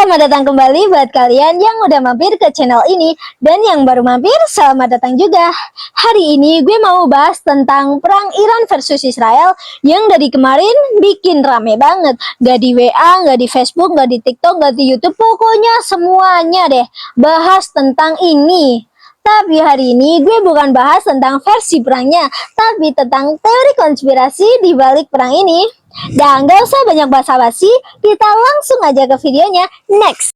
Selamat datang kembali buat kalian yang udah mampir ke channel ini. Dan yang baru mampir, selamat datang juga. Hari ini gue mau bahas tentang perang Iran versus Israel yang dari kemarin bikin rame banget. Gak di WA, gak di Facebook, gak di TikTok, gak di YouTube. Pokoknya semuanya deh bahas tentang ini. Tapi hari ini gue bukan bahas tentang versi perangnya, tapi tentang teori konspirasi di balik perang ini. Dan gak usah banyak basa-basi, kita langsung aja ke videonya. Next!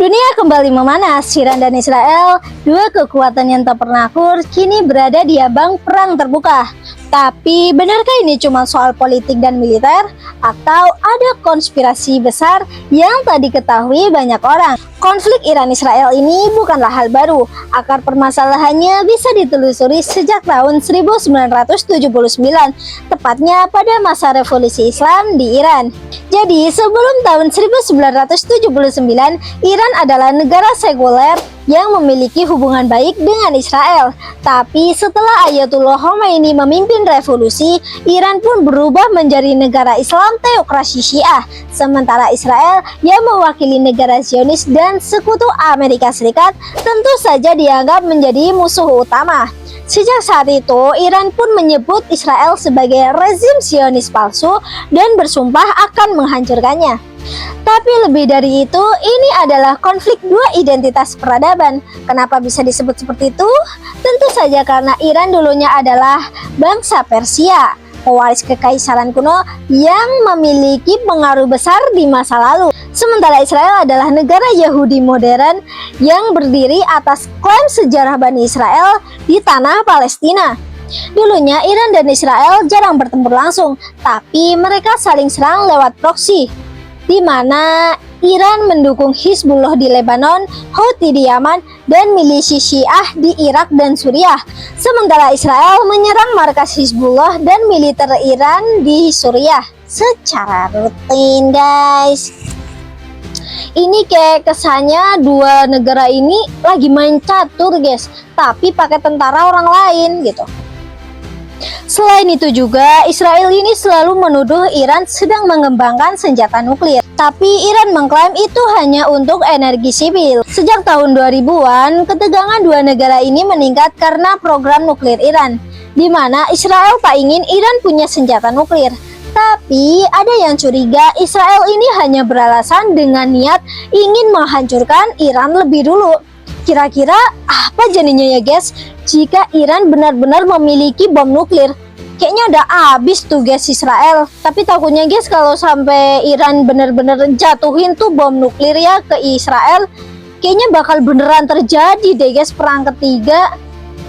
Dunia kembali memanas. Iran dan Israel, dua kekuatan yang tak pernah akur, kini berada di abang perang terbuka. Tapi benarkah ini cuma soal politik dan militer? Atau ada konspirasi besar yang tak diketahui banyak orang? Konflik Iran-Israel ini bukanlah hal baru. Akar permasalahannya bisa ditelusuri sejak tahun 1979, tepatnya pada masa revolusi Islam di Iran. Jadi sebelum tahun 1979, Iran adalah negara sekuler yang memiliki hubungan baik dengan Israel. Tapi setelah Ayatullah Khomeini memimpin revolusi, Iran pun berubah menjadi negara Islam teokrasi Syiah. Sementara Israel yang mewakili negara Zionis dan sekutu Amerika Serikat tentu saja dianggap menjadi musuh utama. Sejak saat itu, Iran pun menyebut Israel sebagai rezim Zionis palsu dan bersumpah akan menghancurkannya. Tapi lebih dari itu, ini adalah konflik dua identitas peradaban. Kenapa bisa disebut seperti itu? Tentu saja karena Iran dulunya adalah bangsa Persia, pewaris kekaisaran kuno yang memiliki pengaruh besar di masa lalu. Sementara Israel adalah negara Yahudi modern yang berdiri atas klaim sejarah Bani Israel di tanah Palestina. Dulunya Iran dan Israel jarang bertempur langsung, tapi mereka saling serang lewat proksi, di mana Iran mendukung Hizbullah di Lebanon, Houthi di Yaman, dan milisi Syiah di Irak dan Suriah. Sementara Israel menyerang markas Hizbullah dan militer Iran di Suriah secara rutin, guys. Ini kayak kesannya dua negara ini lagi main catur, guys, tapi pakai tentara orang lain gitu. Selain itu juga, Israel ini selalu menuduh Iran sedang mengembangkan senjata nuklir. Tapi Iran mengklaim itu hanya untuk energi sipil. Sejak tahun 2000-an, ketegangan dua negara ini meningkat karena program nuklir Iran, di mana Israel tak ingin Iran punya senjata nuklir. Tapi ada yang curiga Israel ini hanya beralasan dengan niat ingin menghancurkan Iran lebih dulu. Kira-kira apa jadinya ya guys jika Iran benar-benar memiliki bom nuklir? Kayaknya udah habis tuh guys Israel. Tapi takutnya guys kalau sampai Iran benar-benar jatuhin tuh bom nuklir ya ke Israel, kayaknya bakal beneran terjadi deh guys perang ketiga.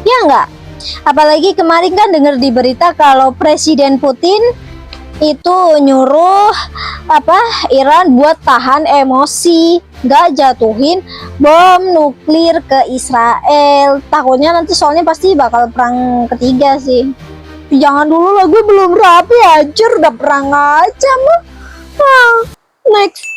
Ya enggak? Apalagi kemarin kan dengar di berita kalau Presiden Putin itu nyuruh Iran buat tahan emosi, gak jatuhin bom nuklir ke Israel. Takutnya nanti soalnya pasti bakal perang ketiga sih. Jangan dulu lah, gue belum rapi aja udah perang aja mah. Next.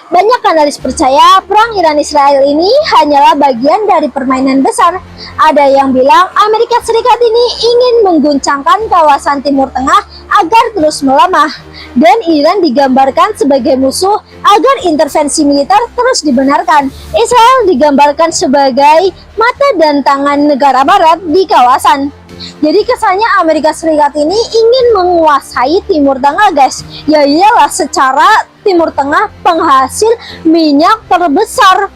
Banyak analis percaya perang Iran-Israel ini hanyalah bagian dari permainan besar. Ada yang bilang Amerika Serikat ini ingin mengguncangkan kawasan Timur Tengah agar terus melemah. Dan Iran digambarkan sebagai musuh agar intervensi militer terus dibenarkan. Israel digambarkan sebagai mata dan tangan negara barat di kawasan. Jadi kesannya Amerika Serikat ini ingin menguasai Timur Tengah guys. Ya iyalah, secara Timur Tengah penghasil minyak terbesar.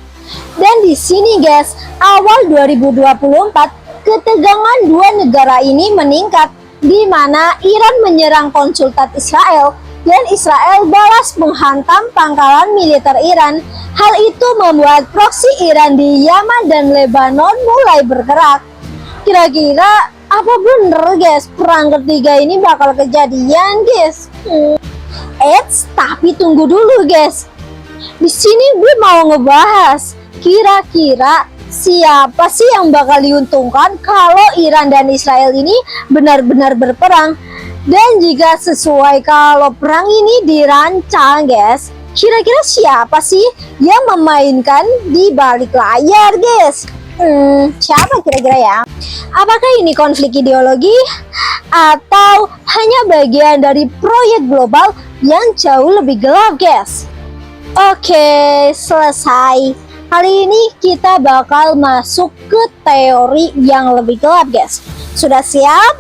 Dan di sini guys, awal 2024 ketegangan dua negara ini meningkat, di mana Iran menyerang konsulat Israel dan Israel balas menghantam pangkalan militer Iran. Hal itu membuat proksi Iran di Yaman dan Lebanon mulai bergerak. Kira-kira apa bener guys perang ketiga ini bakal kejadian guys? Tapi tunggu dulu guys. Di sini gue mau ngebahas Kira-kira siapa sih yang bakal diuntungkan kalau Iran dan Israel ini benar-benar berperang? Dan jika sesuai kalau perang ini dirancang, guys, kira-kira siapa sih yang memainkan di balik layar, guys? Siapa kira-kira ya? Apakah ini konflik ideologi atau hanya bagian dari proyek global yang jauh lebih gelap, guys? Oke, selesai. Kali ini kita bakal masuk ke teori yang lebih gelap, guys. Sudah siap?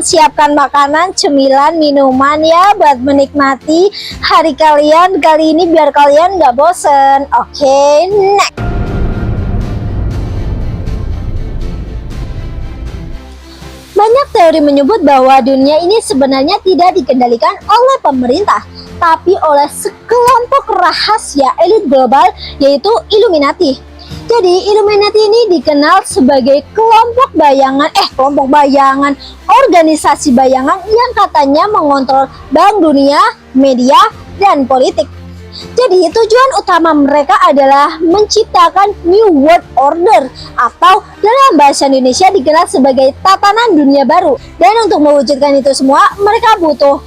Siapkan makanan, cemilan, minuman ya buat menikmati hari kalian kali ini biar kalian gak bosen. Oke, next. Banyak teori menyebut bahwa dunia ini sebenarnya tidak dikendalikan oleh pemerintah, tapi oleh sekelompok rahasia elit global, yaitu Illuminati. Jadi Illuminati ini dikenal sebagai kelompok bayangan, organisasi bayangan yang katanya mengontrol bank dunia, media, dan politik. Jadi tujuan utama mereka adalah menciptakan New World Order atau dalam bahasa Indonesia dikenal sebagai tatanan dunia baru. Dan untuk mewujudkan itu semua mereka butuh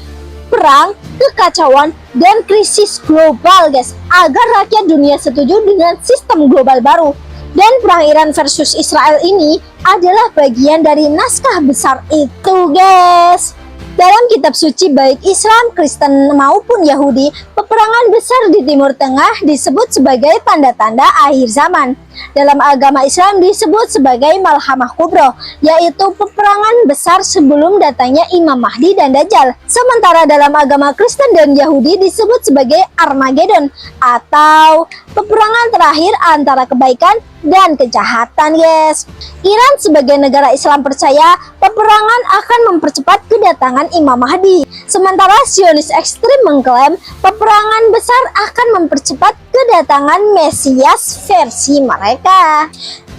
perang, kekacauan, dan krisis global, guys, agar rakyat dunia setuju dengan sistem global baru. Dan perang Iran versus Israel ini adalah bagian dari naskah besar itu, guys. Dalam kitab suci baik Islam, Kristen maupun Yahudi, peperangan besar di Timur Tengah disebut sebagai tanda-tanda akhir zaman. Dalam agama Islam disebut sebagai Malhamah Kubro, yaitu peperangan besar sebelum datangnya Imam Mahdi dan Dajjal. Sementara dalam agama Kristen dan Yahudi disebut sebagai Armageddon, atau peperangan terakhir antara kebaikan dan kejahatan, guys. Iran sebagai negara Islam percaya peperangan akan mempercepat kedatangan Imam Mahdi. Sementara Zionis ekstrim mengklaim peperangan besar akan mempercepat kedatangan Mesias versi mereka.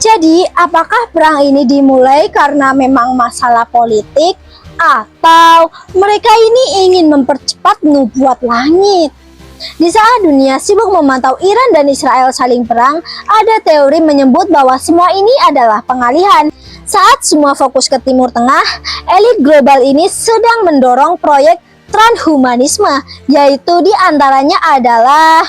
Jadi, apakah perang ini dimulai karena memang masalah politik atau mereka ini ingin mempercepat nubuat langit? Di saat dunia sibuk memantau Iran dan Israel saling perang, ada teori menyebut bahwa semua ini adalah pengalihan. Saat semua fokus ke Timur Tengah, elit global ini sedang mendorong proyek transhumanisme, yaitu diantaranya adalah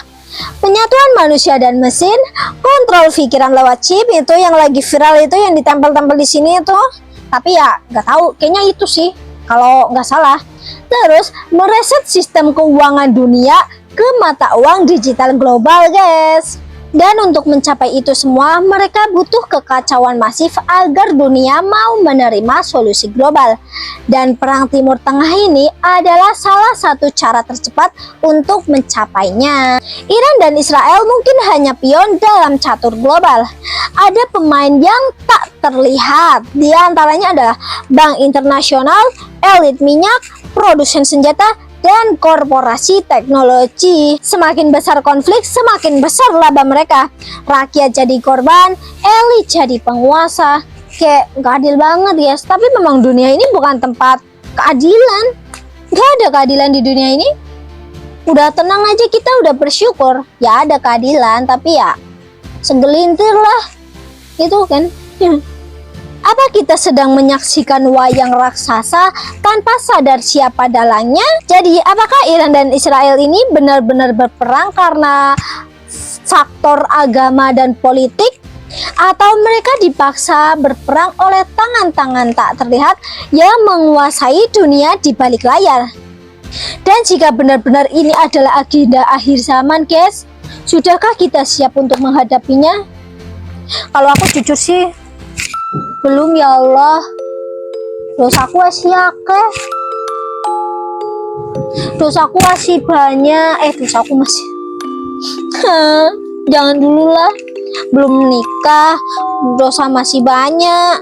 penyatuan manusia dan mesin, kontrol pikiran lewat chip, itu yang lagi viral itu yang ditempel-tempel di sini itu. Tapi ya nggak tahu, kayaknya itu sih kalau nggak salah. Terus mereset sistem keuangan dunia ke mata uang digital global, guys. Dan untuk mencapai itu semua, mereka butuh kekacauan masif agar dunia mau menerima solusi global. Dan perang Timur Tengah ini adalah salah satu cara tercepat untuk mencapainya. Iran dan Israel mungkin hanya pion dalam catur global. Ada pemain yang tak terlihat, di antaranya adalah bank internasional, elit minyak, produsen senjata, dan korporasi teknologi. Semakin besar konflik, semakin besar laba mereka. Rakyat jadi korban, elit jadi penguasa. Kayak gak adil banget, guys. Tapi memang dunia ini bukan tempat keadilan. Gak ada keadilan di dunia ini. Udah tenang aja, kita udah bersyukur. Ya ada keadilan, tapi ya segelintir lah. Itu kan. Apa kita sedang menyaksikan wayang raksasa tanpa sadar siapa dalangnya? Jadi, apakah Iran dan Israel ini benar-benar berperang karena faktor agama dan politik? Atau mereka dipaksa berperang oleh tangan-tangan tak terlihat yang menguasai dunia di balik layar? Dan jika benar-benar ini adalah agenda akhir zaman, guys, sudahkah kita siap untuk menghadapinya? Kalau aku jujur sih, belum, ya Allah. Dosaku masih akeh. Dosaku masih banyak. Dosaku masih jangan dulu lah. Belum nikah, dosa masih banyak.